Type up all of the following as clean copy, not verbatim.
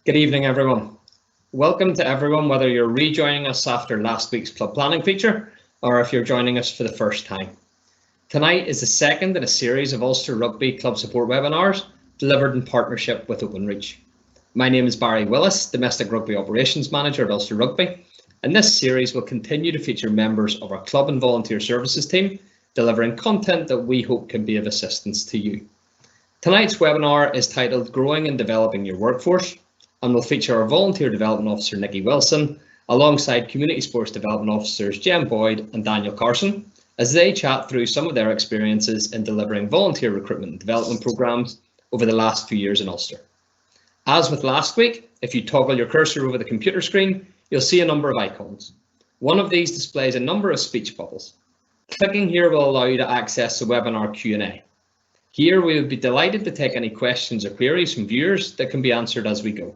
Good evening, everyone. Welcome to everyone, whether you're rejoining us after last week's club planning feature or if you're joining us for the first time. Tonight is the second in a series of Ulster Rugby Club Support webinars delivered in partnership with Openreach. My name is Barry Willis, Domestic Rugby Operations Manager at Ulster Rugby, and this series will continue to feature members of our club and volunteer services team delivering content that we hope can be of assistance to you. Tonight's webinar is titled Growing and Developing Your Workforce and will feature our Volunteer Development Officer Nicci Wilson alongside Community Sports Development Officers Jen Boyd and Daniel Carson as they chat through some of their experiences in delivering volunteer recruitment and development programmes over the last few years in Ulster. As with last week, if you toggle your cursor over the computer screen, you'll see a number of icons. One of these displays a number of speech bubbles. Clicking here will allow you to access the webinar Q&A. Here we would be delighted to take any questions or queries from viewers that can be answered as we go.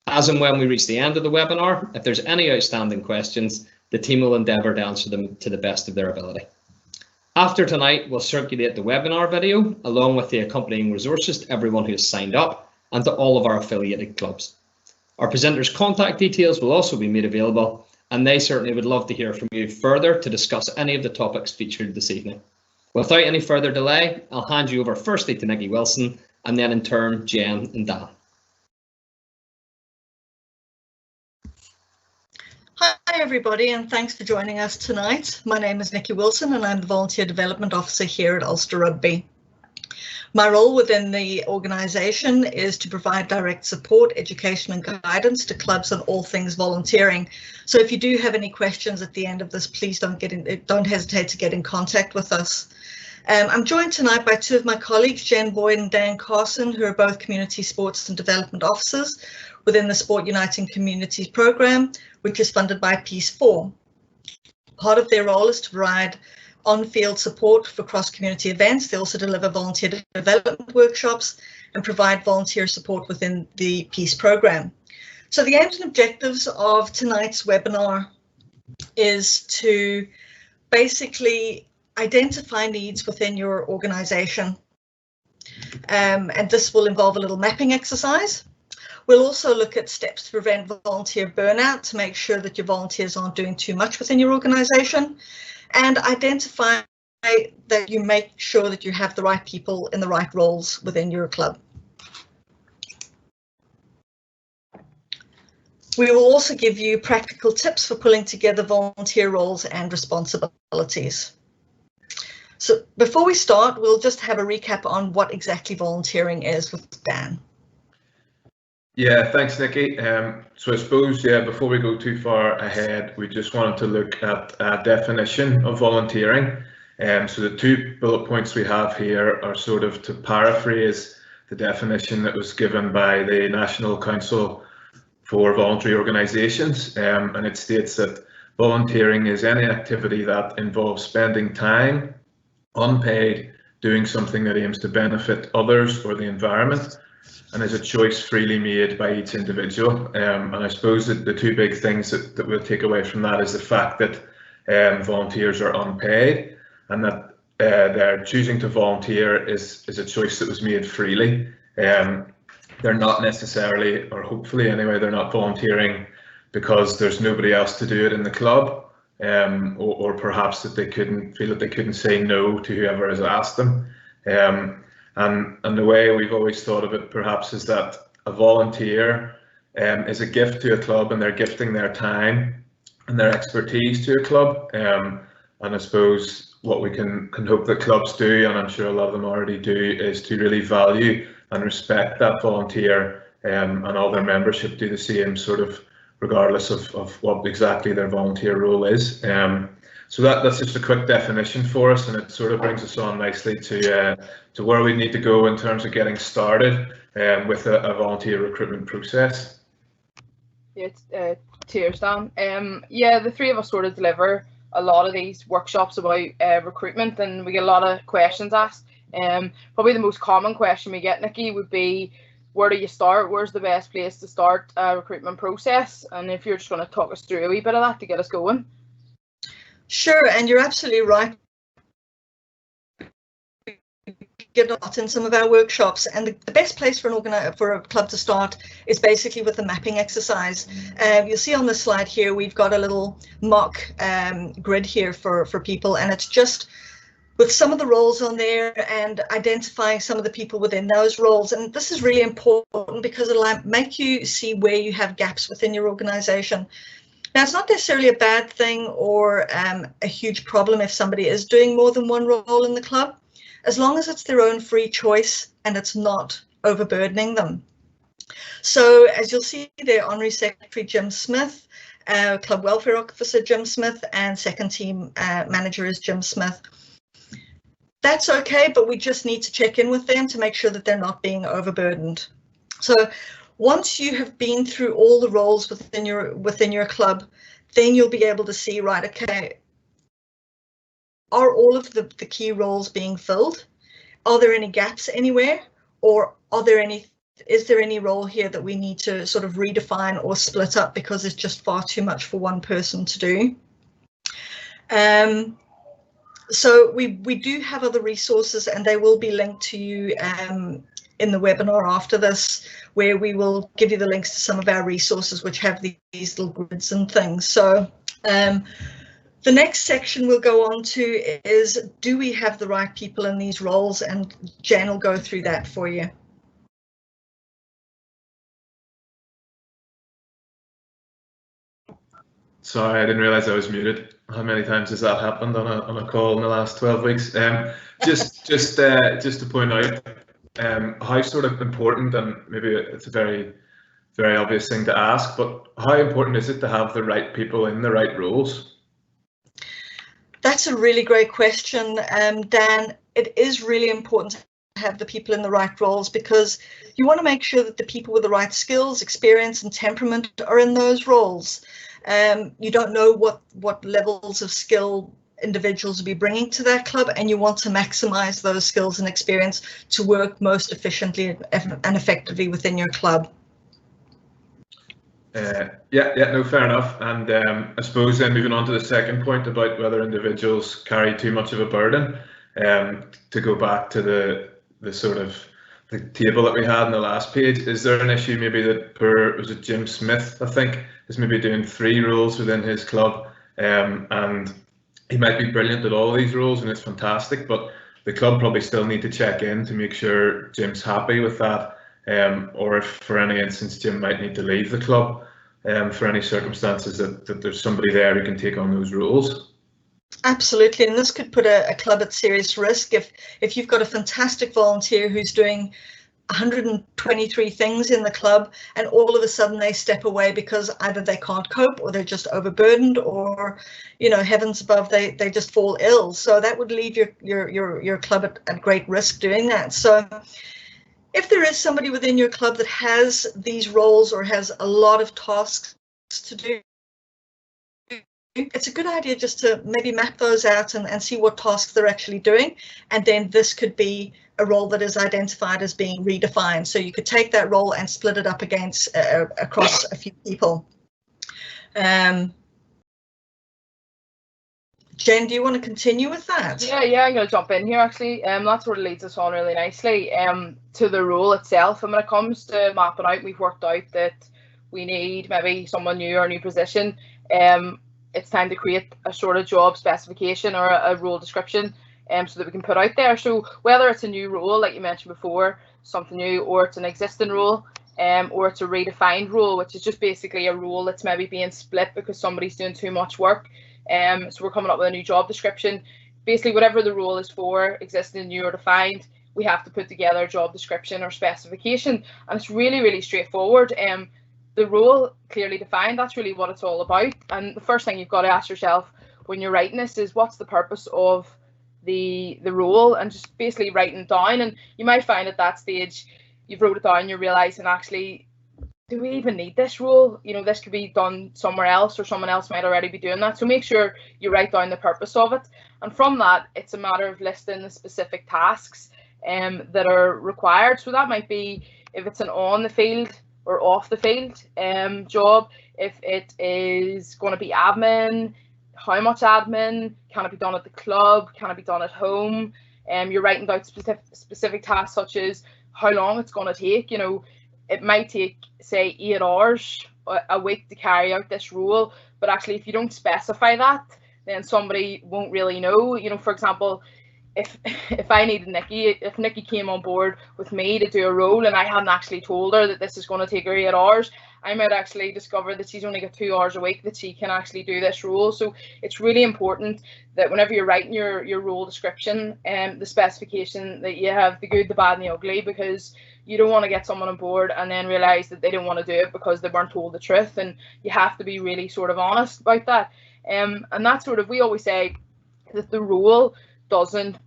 As and when we reach the end of the webinar, if there's any outstanding questions, the team will endeavour to answer them to the best of their ability. After tonight, we'll circulate the webinar video along with the accompanying resources to everyone who has signed up and to all of our affiliated clubs. Our presenters' contact details will also be made available, and they certainly would love to hear from you further to discuss any of the topics featured this evening. Without any further delay, I'll hand you over firstly to Nicci Wilson and then in turn Jen and Dan. Hi everybody, and thanks for joining us tonight. My name is Nicci Wilson and I'm the Volunteer Development Officer here at Ulster Rugby. My role within the organisation is to provide direct support, education and guidance to clubs on all things volunteering. So if you do have any questions at the end of this, please don't hesitate to get in contact with us. I'm joined tonight by two of my colleagues, Jen Boyd and Dan Carson, who are both Community Sports and Development Officers within the Sport Uniting Communities programme, which is funded by Peace 4. Part of their role is to provide on-field support for cross-community events. They also deliver volunteer development workshops and provide volunteer support within the Peace programme. So the aims and objectives of tonight's webinar is to basically identify needs within your organisation, and this will involve a little mapping exercise. We'll also look at steps to prevent volunteer burnout to make sure that your volunteers aren't doing too much within your organisation, and identify that you make sure that you have the right people in the right roles within your club. We will also give you practical tips for pulling together volunteer roles and responsibilities. So before we start, we'll just have a recap on what exactly volunteering is with Dan. Yeah, thanks, Nicci. So I suppose, before we go too far ahead, we just wanted to look at a definition of volunteering. So the two bullet points we have here are sort of to paraphrase the definition that was given by the National Council for Voluntary Organisations, and it states that volunteering is any activity that involves spending time, unpaid, doing something that aims to benefit others or the environment, and is a choice freely made by each individual. And I suppose that the two big things that we'll take away from that is the fact that volunteers are unpaid, and that their choosing to volunteer is a choice that was made freely. They're not necessarily, or hopefully anyway, they're not volunteering because there's nobody else to do it in the club, or perhaps that they couldn't say no to whoever has asked them. And the way we've always thought of it perhaps is that a volunteer is a gift to a club, and they're gifting their time and their expertise to a club. And I suppose what we can hope that clubs do, and I'm sure a lot of them already do, is to really value and respect that volunteer, and all their membership do the same, sort of regardless of what exactly their volunteer role is. So that's just a quick definition for us, and it sort of brings us on nicely to where we need to go in terms of getting started with a volunteer recruitment process. Yeah, cheers, Dan. Yeah, the three of us sort of deliver a lot of these workshops about recruitment, and we get a lot of questions asked. Probably the most common question we get, Nicci, would be, where do you start? Where's the best place to start a recruitment process? And if you're just going to talk us through a wee bit of that to get us going. Sure, and you're absolutely right. get a lot in some of our workshops, and the best place for a club to start is basically with the mapping exercise. You'll see on the slide here we've got a little mock grid here for people, and it's just with some of the roles on there and identifying some of the people within those roles. And this is really important because it'll make you see where you have gaps within your organisation. Now, it's not necessarily a bad thing or a huge problem if somebody is doing more than one role in the club, as long as it's their own free choice and it's not overburdening them. So as you'll see there, Honorary Secretary Jim Smith, Club Welfare Officer Jim Smith, and second team manager is Jim Smith. That's okay, but we just need to check in with them to make sure that they're not being overburdened. So once you have been through all the roles within your club, then you'll be able to see, right, okay, are all of the key roles being filled? Are there any gaps anywhere? Or is there any role here that we need to sort of redefine or split up because it's just far too much for one person to do? So we do have other resources, and they will be linked to you in the webinar after this, where we will give you the links to some of our resources which have these little grids and things. So the next section we'll go on to is, do we have the right people in these roles? And Jan will go through that for you. Sorry, I didn't realise I was muted. How many times has that happened on a call in the last 12 weeks? Just to point out how sort of important, and maybe it's a very, very obvious thing to ask, but how important is it to have the right people in the right roles? That's a really great question, Dan. It is really important to have the people in the right roles, because you want to make sure that the people with the right skills, experience and temperament are in those roles. You don't know what levels of skill individuals will be bringing to that club, and you want to maximize those skills and experience to work most efficiently and effectively within your club. No, fair enough. And I suppose then moving on to the second point about whether individuals carry too much of a burden, to go back to the sort of the table that we had in the last page, is there an issue maybe that was it Jim Smith, I think, is maybe doing 3 roles within his club, and he might be brilliant at all these roles and it's fantastic, but the club probably still need to check in to make sure Jim's happy with that, or if for any instance Jim might need to leave the club for any circumstances that there's somebody there who can take on those roles. Absolutely, and this could put a club at serious risk if you've got a fantastic volunteer who's doing 123 things in the club, and all of a sudden they step away because either they can't cope, or they're just overburdened, or, you know, heavens above, they just fall ill. So that would leave your club at great risk doing that. So if there is somebody within your club that has these roles or has a lot of tasks to do, it's a good idea just to maybe map those out and see what tasks they're actually doing, and then this could be a role that is identified as being redefined. So you could take that role and split it up across a few people. Jen, do you want to continue with that? Yeah, I'm going to jump in here actually. That sort of leads us on really nicely to the role itself. And when it comes to mapping out, we've worked out that we need maybe someone new or a new position. It's time to create a sort of job specification or a role description, so that we can put out there. So whether it's a new role, like you mentioned before, something new, or it's an existing role, or it's a redefined role, which is just basically a role that's maybe being split because somebody's doing too much work. So we're coming up with a new job description. Basically, whatever the role is for, existing, new or defined, we have to put together a job description or specification, and it's really, really straightforward. The role clearly defined, that's really what it's all about. And the first thing you've got to ask yourself when you're writing this is, what's the purpose of the role, and just basically writing it down. And you might find at that stage you've wrote it down, you're realizing, actually, do we even need this role? You know, this could be done somewhere else, or someone else might already be doing that. So make sure you write down the purpose of it, and from that it's a matter of listing the specific tasks that are required. So that might be if it's an on the field or off the field job, if it is going to be admin, how much admin, can it be done at the club, can it be done at home, You're writing out specific tasks such as how long it's going to take. You know, it might take, say, 8 hours a week to carry out this role, but actually if you don't specify that, then somebody won't really know. You know, for example, if I needed Nicci, if Nicci came on board with me to do a role and I hadn't actually told her that this is going to take her 8 hours, I might actually discover that she's only got 2 hours a week that she can actually do this role. So it's really important that whenever you're writing your role description and the specification, that you have the good, the bad and the ugly, because you don't want to get someone on board and then realize that they didn't want to do it because they weren't told the truth, and you have to be really sort of honest about that. And that's sort of, we always say that the role doesn't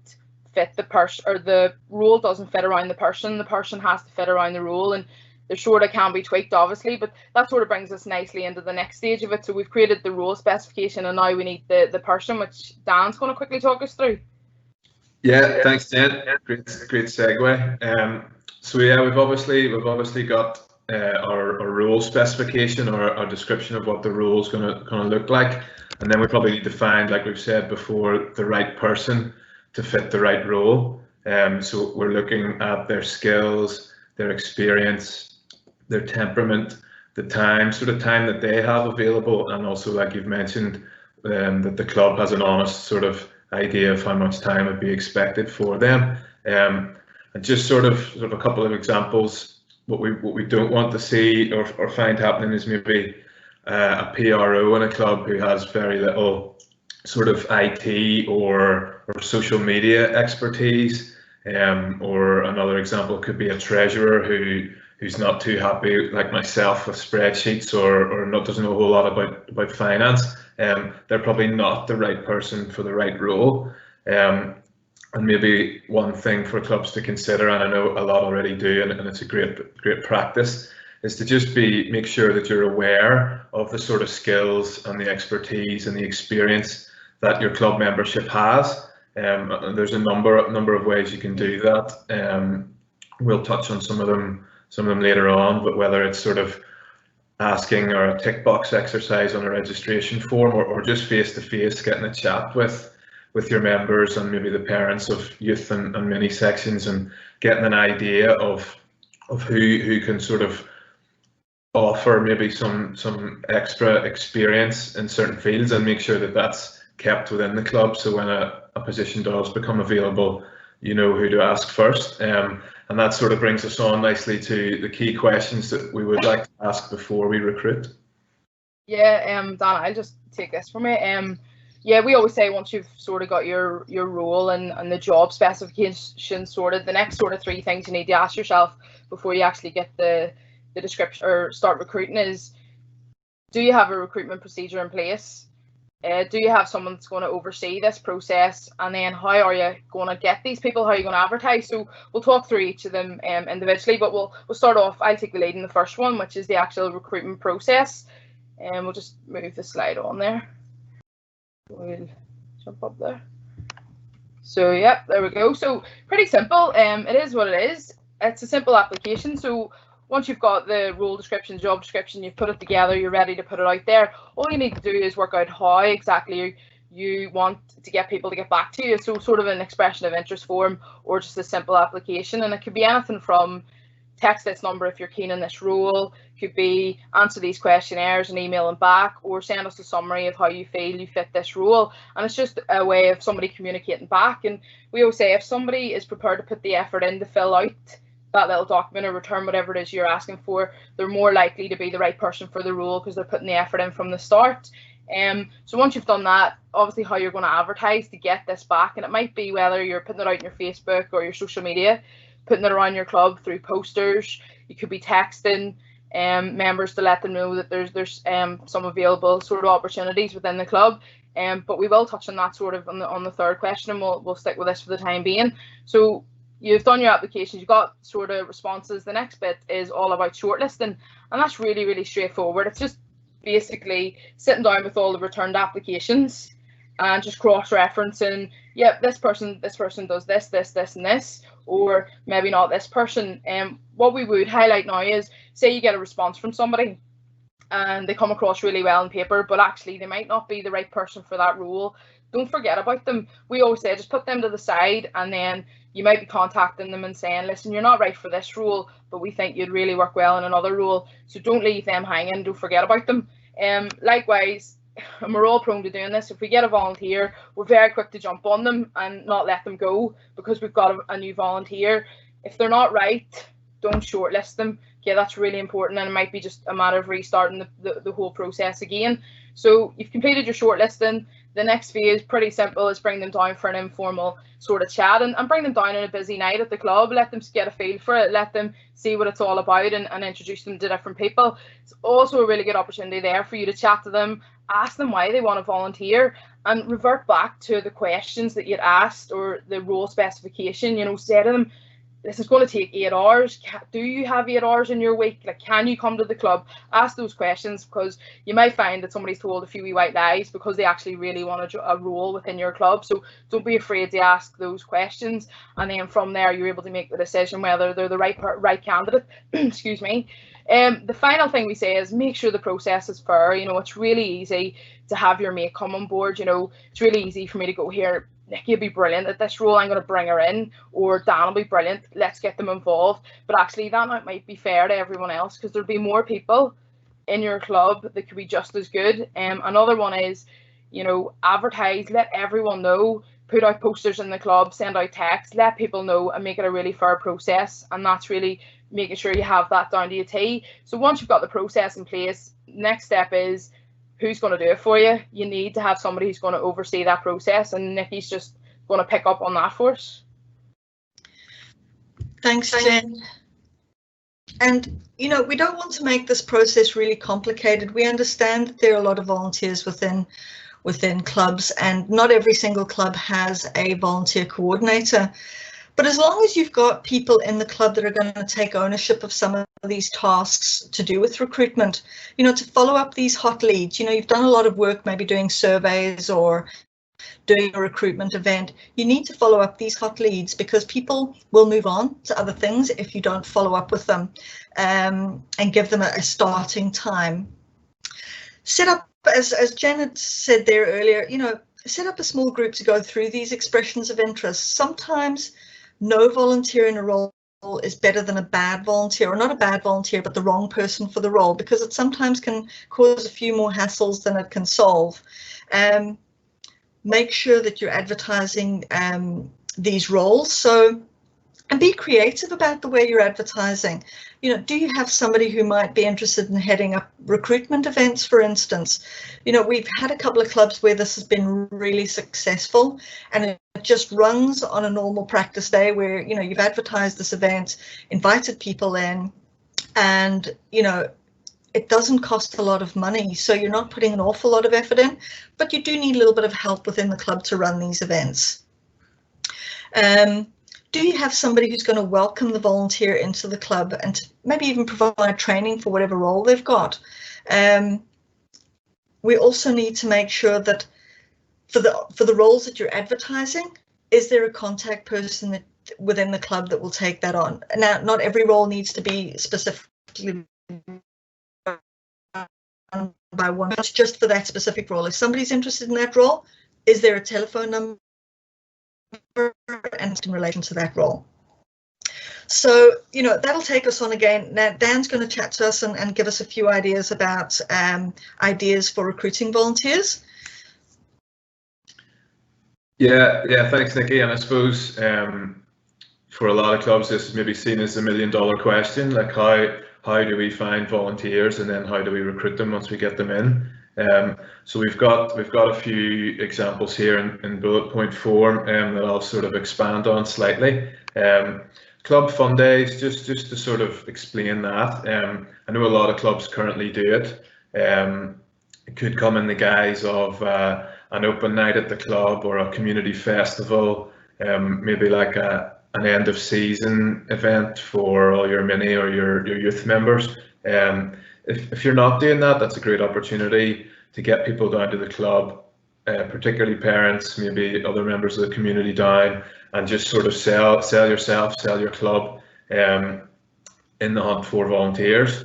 fit the person, or the role doesn't fit around the person has to fit around the role, and there sort of can be tweaked obviously, but that sort of brings us nicely into the next stage of it. So we've created the role specification and now we need the person, which Dan's going to quickly talk us through. Yeah, thanks Dan, great segue. So yeah, we've obviously got our role specification, or our description of what the role is going to look like, and then we probably need to find, like we've said before, the right person to fit the right role. So we're looking at their skills, their experience, their temperament, the time that they have available, and also, like you've mentioned, that the club has an honest sort of idea of how much time would be expected for them. And just sort of a couple of examples. What we don't want to see or find happening is maybe a PRO in a club who has very little sort of IT or social media expertise, or another example could be a treasurer who's not too happy, like myself, with spreadsheets, or doesn't know a whole lot about finance. They're probably not the right person for the right role. And maybe one thing for clubs to consider, and I know a lot already do, and it's a great practice, is to just make sure that you're aware of the sort of skills and the expertise and the experience that your club membership has. And there's a number of ways you can do that. We'll touch on some of them later on, but whether it's sort of asking, or a tick box exercise on a registration form, or just face to face getting a chat with your members and maybe the parents of youth and mini sections, and getting an idea of who can sort of offer maybe some extra experience in certain fields, and make sure that that's kept within the club, so when a position does become available, you know who to ask first. And that sort of brings us on nicely to the key questions that we would like to ask before we recruit. Yeah, Dan, I'll just take this from you. Yeah, we always say once you've sort of got your role and the job specification sorted, the next sort of 3 things you need to ask yourself before you actually get the description or start recruiting is, do you have a recruitment procedure in place? Do you have someone that's going to oversee this process? And then how are you going to get these people? How are you going to advertise? So we'll talk through each of them individually, but we'll start off. I'll take the lead in the first one, which is the actual recruitment process. And we'll just move the slide on there. We'll jump up there. So yeah, there we go. So pretty simple. It is what it is. It's a simple application. So once you've got the role description, job description, you've put it together, you're ready to put it out there. All you need to do is work out how exactly you want to get people to get back to you. So sort of an expression of interest form, or just a simple application. And it could be anything from text this number if you're keen on this role, could be answer these questionnaires and email them back, or send us a summary of how you feel you fit this role. And it's just a way of somebody communicating back. And we always say if somebody is prepared to put the effort in to fill out that little document or return whatever it is you're asking for, they're more likely to be the right person for the role because they're putting the effort in from the start. So once you've done that, obviously how you're going to advertise to get this back, and it might be whether you're putting it out in your Facebook or your social media, putting it around your club through posters. You could be texting members to let them know that there's some available sort of opportunities within the club. But we will touch on that sort of on the third question, and we'll stick with this for the time being. So you've done your applications, you've got sort of responses. The next bit is all about shortlisting, and that's really, really straightforward. It's just basically sitting down with all the returned applications and just cross-referencing, yep, this person does this, and this, or maybe not this person. What we would highlight now is, say you get a response from somebody and they come across really well on paper, but actually they might not be the right person for that role. don't forget about them. We always say just put them to the side, and then you might be contacting them and saying, listen, you're not right for this role, but we think you'd really work well in another role. So don't leave them hanging. Don't forget about them. Likewise, and we're all prone to doing this, if we get a volunteer, we're very quick to jump on them and not let them go because we've got a new volunteer. If they're not right, don't shortlist them. Okay, that's really important, and it might be just a matter of restarting the whole process again. So you've completed your shortlisting. The next phase, pretty simple, is bring them down for an informal sort of chat, and bring them down on a busy night at the club. Let them get a feel for it, let them see what it's all about, and introduce them to different people. It's also a really good opportunity there for you to chat to them, ask them why they want to volunteer, and revert back to the questions that you'd asked or the role specification. You know, say to them, this is going to take 8 hours. Do you have 8 hours in your week? Like, can you come to the club? Ask those questions, because you might find that somebody's told a few wee white lies because they actually really want a role within your club. So don't be afraid to ask those questions, and then from there you're able to make the decision whether they're the right candidate. Excuse me. The final thing we say is make sure the process is fair. You know, it's really easy to have your mate come on board. You know, it's really easy for me to go, here, Nicci will be brilliant at this role, I'm going to bring her in, or Dan will be brilliant, let's get them involved. But actually that might be fair to everyone else, because there'll be more people in your club that could be just as good. Another one is, you know, advertise, let everyone know, put out posters in the club, send out texts, let people know, and make it a really fair process. And that's really making sure you have that down to a T. So once you've got the process in place, next step is, who's going to do it for you? You need to have somebody who's going to oversee that process, and Nicci's just going to pick up on that for us. Thanks, Jen. And, you know, we don't want to make this process really complicated. We understand that there are a lot of volunteers within clubs, and not every single club has a volunteer coordinator. But as long as you've got people in the club that are going to take ownership of some of these tasks to do with recruitment, you know, to follow up these hot leads, you know, you've done a lot of work, maybe doing surveys or doing a recruitment event, you need to follow up these hot leads, because people will move on to other things if you don't follow up with them and give them a starting time. Set up, as Janet said there earlier, you know, set up a small group to go through these expressions of interest. Sometimes no volunteer in a role is better than a bad volunteer, or not a bad volunteer, but the wrong person for the role, because it sometimes can cause a few more hassles than it can solve. Make sure that you're advertising these roles. And be creative about the way you're advertising. You know, do you have somebody who might be interested in heading up recruitment events, for instance? You know, we've had a couple of clubs where this has been really successful, and it just runs on a normal practice day where, you know, you've advertised this event, invited people in, and, you know, it doesn't cost a lot of money. So you're not putting an awful lot of effort in, but you do need a little bit of help within the club to run these events. Do you have somebody who's going to welcome the volunteer into the club and to maybe even provide training for whatever role they've got? We also need to make sure that for the roles that you're advertising, is there a contact person that within the club that will take that on? Now, not every role needs to be specifically by one, it's just for that specific role. If somebody's interested in that role, is there a telephone number and in relation to that role? So, you know, that'll take us on again. Now, Dan's going to chat to us and give us a few ideas about ideas for recruiting volunteers. Yeah, thanks, Nicci. And I suppose for a lot of clubs, this is maybe seen as $1 million question, like how do we find volunteers, and then how do we recruit them once we get them in? So we've got a few examples here in bullet point form that I'll sort of expand on slightly. Club fun days, just to sort of explain that. I know a lot of clubs currently do it. It could come in the guise of an open night at the club, or a community festival, maybe like an end of season event for all your mini or your youth members. If you're not doing that, that's a great opportunity to get people down to the club, particularly parents, maybe other members of the community down, and just sort of sell yourself, sell your club in the hunt for volunteers.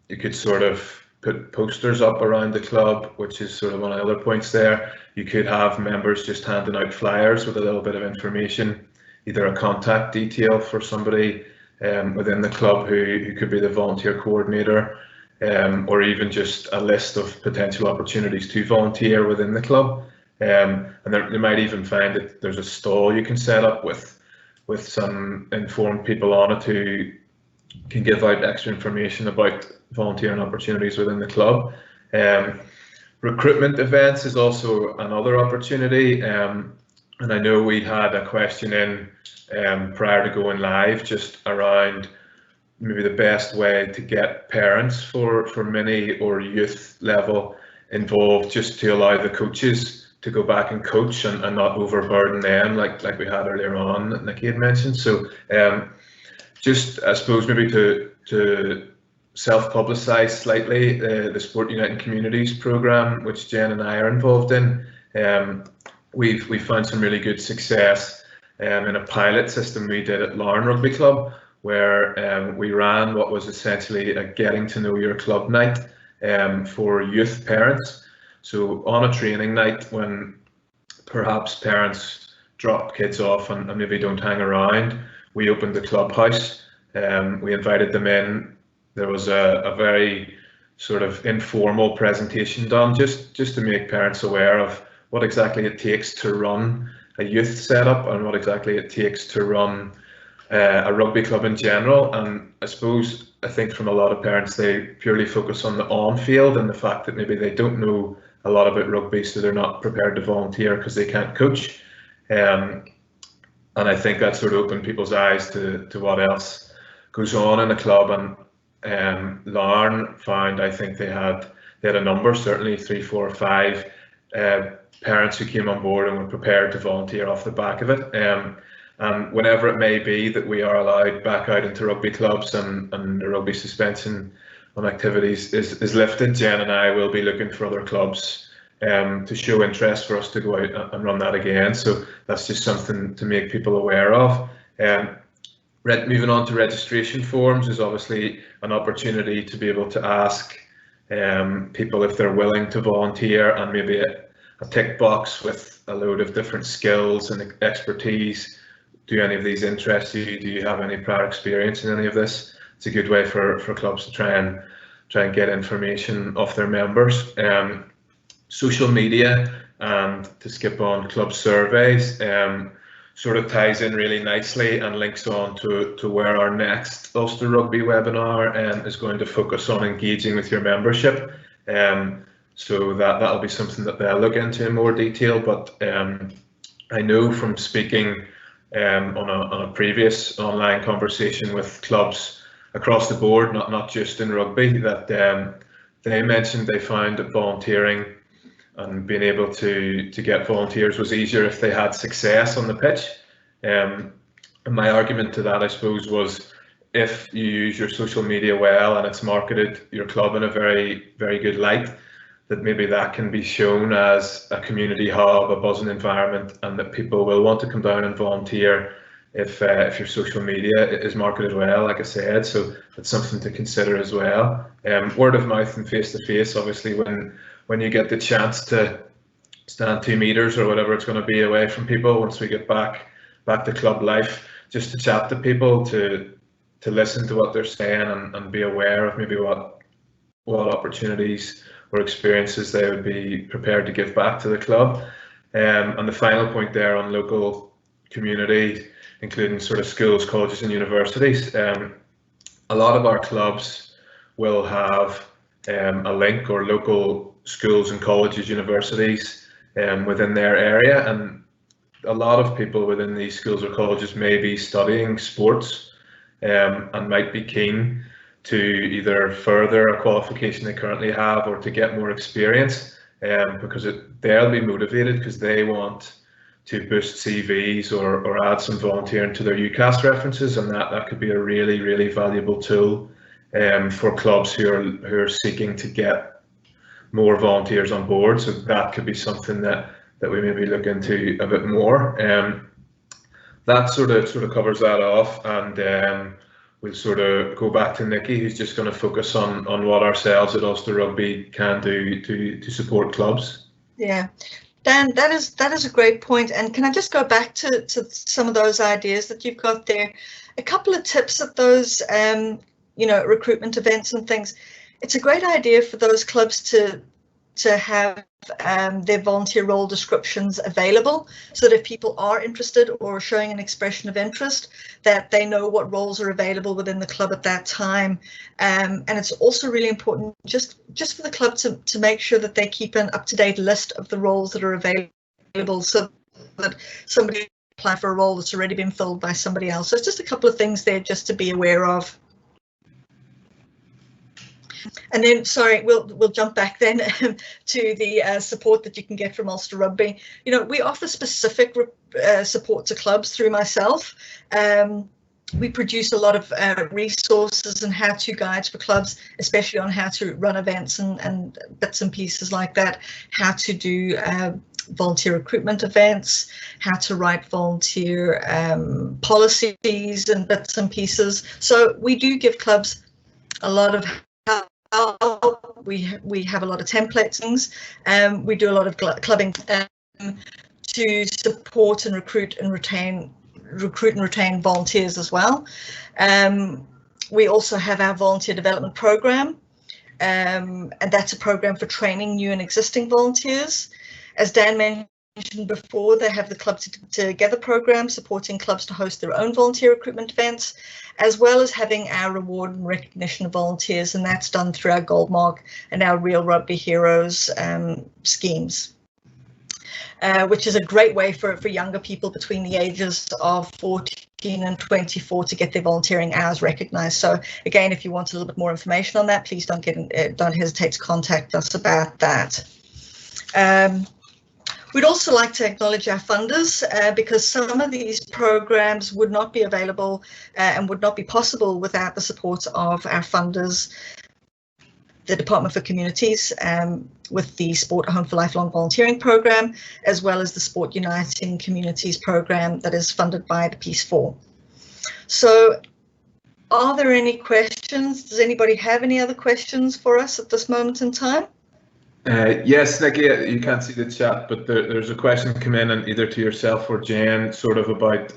You could sort of put posters up around the club, which is sort of one of the other points there. You could have members just handing out flyers with a little bit of information, either a contact detail for somebody within the club who could be the volunteer coordinator, or even just a list of potential opportunities to volunteer within the club. And you might even find that there's a stall you can set up with some informed people on it who can give out extra information about volunteering opportunities within the club. Recruitment events is also another opportunity, and I know we had a question in prior to going live just around maybe the best way to get parents for mini or youth level involved, just to allow the coaches to go back and coach and not overburden them like we had earlier on that Nicci had mentioned. So just I suppose maybe to self-publicise slightly the Sport Uniting Communities programme, which Jen and I are involved in. We've found some really good success in a pilot system we did at Larne Rugby Club, where we ran what was essentially a getting to know your club night for youth parents. So on a training night, when perhaps parents drop kids off and maybe don't hang around, we opened the clubhouse. We invited them in. There was a very sort of informal presentation done just to make parents aware of what exactly it takes to run a youth setup and what exactly it takes to run a rugby club in general. And I think from a lot of parents, they purely focus on the on-field and the fact that maybe they don't know a lot about rugby, so they're not prepared to volunteer because they can't coach. And I think that sort of opened people's eyes to what else goes on in the club. And Larne found, I think they had a number, certainly 3, 4, 5 parents who came on board and were prepared to volunteer off the back of it. And whenever it may be that we are allowed back out into rugby clubs and the rugby suspension on activities is lifted, Jen and I will be looking for other clubs to show interest for us to go out and run that again. So that's just something to make people aware of. Moving on to registration forms is obviously an opportunity to be able to ask people if they're willing to volunteer, and maybe a tick box with a load of different skills and expertise. Do any of these interest you? Do you have any prior experience in any of this? It's a good way for clubs to try and get information off their members. Social media, and to skip on club surveys, sort of ties in really nicely and links on to where our next Ulster Rugby webinar is going to focus on engaging with your membership. So that'll be something that they'll look into in more detail. But I know from speaking on a previous online conversation with clubs across the board, not just in rugby, that they mentioned they found that volunteering and being able to get volunteers was easier if they had success on the pitch. And my argument to that, I suppose, was if you use your social media well and it's marketed your club in a very, very good light, that maybe that can be shown as a community hub, a buzzing environment, and that people will want to come down and volunteer if your social media is marketed well, like I said. So it's something to consider as well. Word of mouth and face to face, obviously, when you get the chance to stand 2 meters or whatever it's going to be away from people once we get back to club life, just to chat to people, to listen to what they're saying and be aware of maybe what opportunities or experiences they would be prepared to give back to the club. And the final point there on local community, including sort of schools, colleges and universities, a lot of our clubs will have a link or local schools and colleges, universities within their area, and a lot of people within these schools or colleges may be studying sports and might be keen to either further a qualification they currently have or to get more experience, because they'll be motivated because they want to boost CVs or add some volunteering to their UCAS references, and that could be a really, really valuable tool for clubs who are seeking to get more volunteers on board. So that could be something that we maybe look into a bit more. That sort of covers that off, and we'll sort of go back to Nicci, who's just going to focus on what ourselves at Ulster Rugby can do to support clubs. Yeah, Dan, that is a great point. And can I just go back to some of those ideas that you've got there? A couple of tips at those, recruitment events and things. It's a great idea for those clubs to have their volunteer role descriptions available, so that if people are interested or showing an expression of interest, that they know what roles are available within the club at that time. And it's also really important just for the club to make sure that they keep an up-to-date list of the roles that are available, so that somebody apply for a role that's already been filled by somebody else. So it's just a couple of things there just to be aware of. And then, sorry, we'll jump back then to the support that you can get from Ulster Rugby. We offer specific support to clubs through myself. We produce a lot of resources and how-to guides for clubs, especially on how to run events and bits and pieces like that, how to do volunteer recruitment events, how to write volunteer policies and bits and pieces. So we do give clubs a lot of help. We have a lot of templates things. We do a lot of clubbing to support and recruit and retain volunteers as well. We also have our volunteer development program, and that's a program for training new and existing volunteers. As Dan mentioned before, they have the Club Together program, supporting clubs to host their own volunteer recruitment events, as well as having our reward and recognition of volunteers, and that's done through our Gold Mark and our Real Rugby Heroes schemes, which is a great way for younger people between the ages of 14 and 24 to get their volunteering hours recognised. So again, if you want a little bit more information on that, please don't hesitate to contact us about that. We'd also like to acknowledge our funders, because some of these programs would not be available and would not be possible without the support of our funders, the Department for Communities, with the Sport Home for Lifelong Volunteering program, as well as the Sport Uniting Communities program that is funded by the Peace Corps. So are there any questions? Does anybody have any other questions for us at this moment in time? Yes, Nicci, you can't see the chat, but there's a question come in, and either to yourself or Jen, sort of about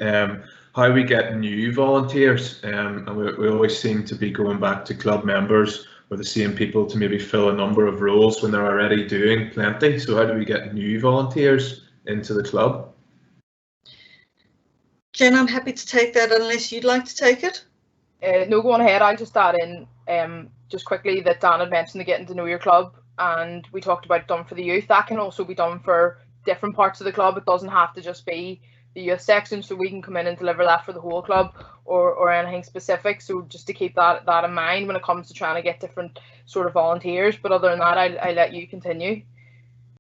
how we get new volunteers, and we always seem to be going back to club members or the same people to maybe fill a number of roles when they're already doing plenty. So how do we get new volunteers into the club? Jen, I'm happy to take that unless you'd like to take it. No, go on ahead. I'll just add in just quickly that Dan had mentioned the getting to know your club, and we talked about done for the youth. That can also be done for different parts of the club. It doesn't have to just be the youth section, so we can come in and deliver that for the whole club or anything specific. So just to keep that in mind when it comes to trying to get different sort of volunteers. But other than that, I'll let you continue.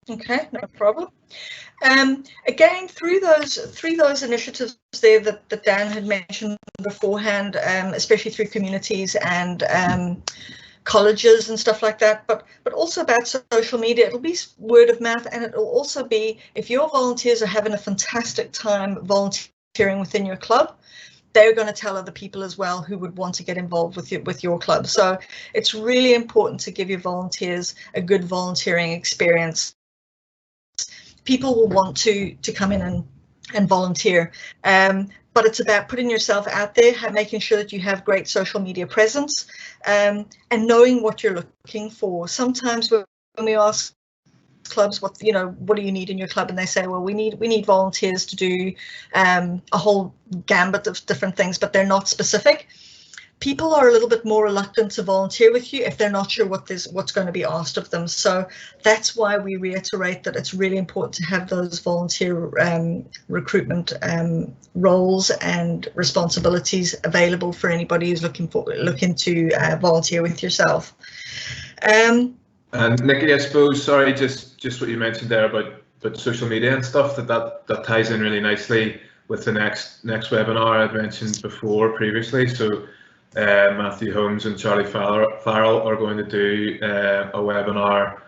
Okay, no problem. Again, through those initiatives there that Dan had mentioned beforehand, especially through communities and colleges and stuff like that, but also about social media. It'll be word of mouth, and it'll also be, if your volunteers are having a fantastic time volunteering within your club, they're going to tell other people as well who would want to get involved with your club. So it's really important to give your volunteers a good volunteering experience. People will want to come in and volunteer. But it's about putting yourself out there, making sure that you have great social media presence, and knowing what you're looking for. Sometimes when we ask clubs, what do you need in your club, and they say, well, we need volunteers to do a whole gambit of different things, but they're not specific. People are a little bit more reluctant to volunteer with you if they're not sure what's going to be asked of them. So that's why we reiterate that it's really important to have those volunteer recruitment roles and responsibilities available for anybody who's looking to volunteer with yourself. And Nicci, I suppose, sorry, just what you mentioned there about social media and stuff, that ties in really nicely with the next webinar I'd mentioned previously. So Matthew Holmes and Charlie Farrell are going to do a webinar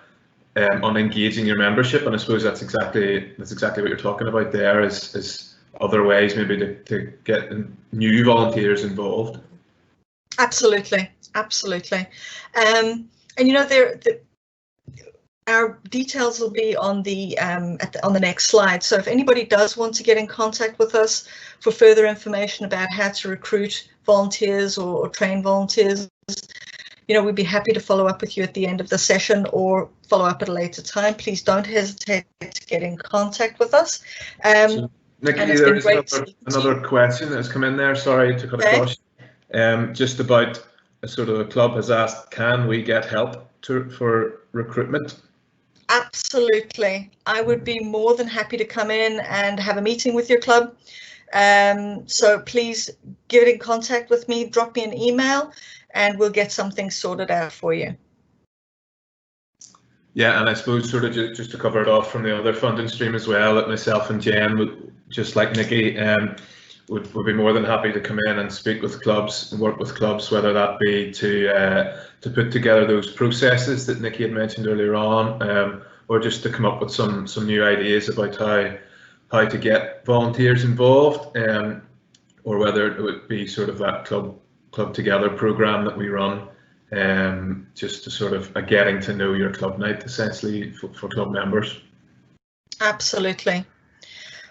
on engaging your membership, and I suppose that's exactly what you're talking about there, is other ways maybe to get new volunteers involved. Absolutely, absolutely. And you know, our details will be on the on the next slide. So if anybody does want to get in contact with us for further information about how to recruit volunteers or train volunteers, you know, we'd be happy to follow up with you at the end of the session or follow up at a later time. Please don't hesitate to get in contact with us. Nicci, there is another question that's come in there. Sorry to cut across. Just about a sort of a club has asked, can we get help for recruitment? Absolutely. I would be more than happy to come in and have a meeting with your club. So please get in contact with me, drop me an email, and we'll get something sorted out for you. Yeah, and I suppose sort of just to cover it off from the other funding stream as well, that myself and Jen would, just like Nicci, would be more than happy to come in and speak with clubs and work with clubs, whether that be to put together those processes that Nicci had mentioned earlier on, or just to come up with some new ideas about how to get volunteers involved, or whether it would be sort of that club together program that we run, just to sort of a getting to know your club night, essentially for club members. Absolutely.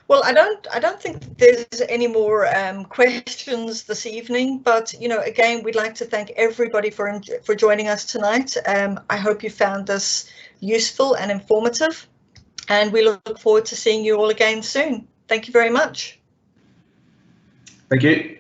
Well, I don't think there's any more questions this evening, but you know, again, we'd like to thank everybody for joining us tonight. I hope you found this useful and informative, and we look forward to seeing you all again soon. Thank you very much. Thank you.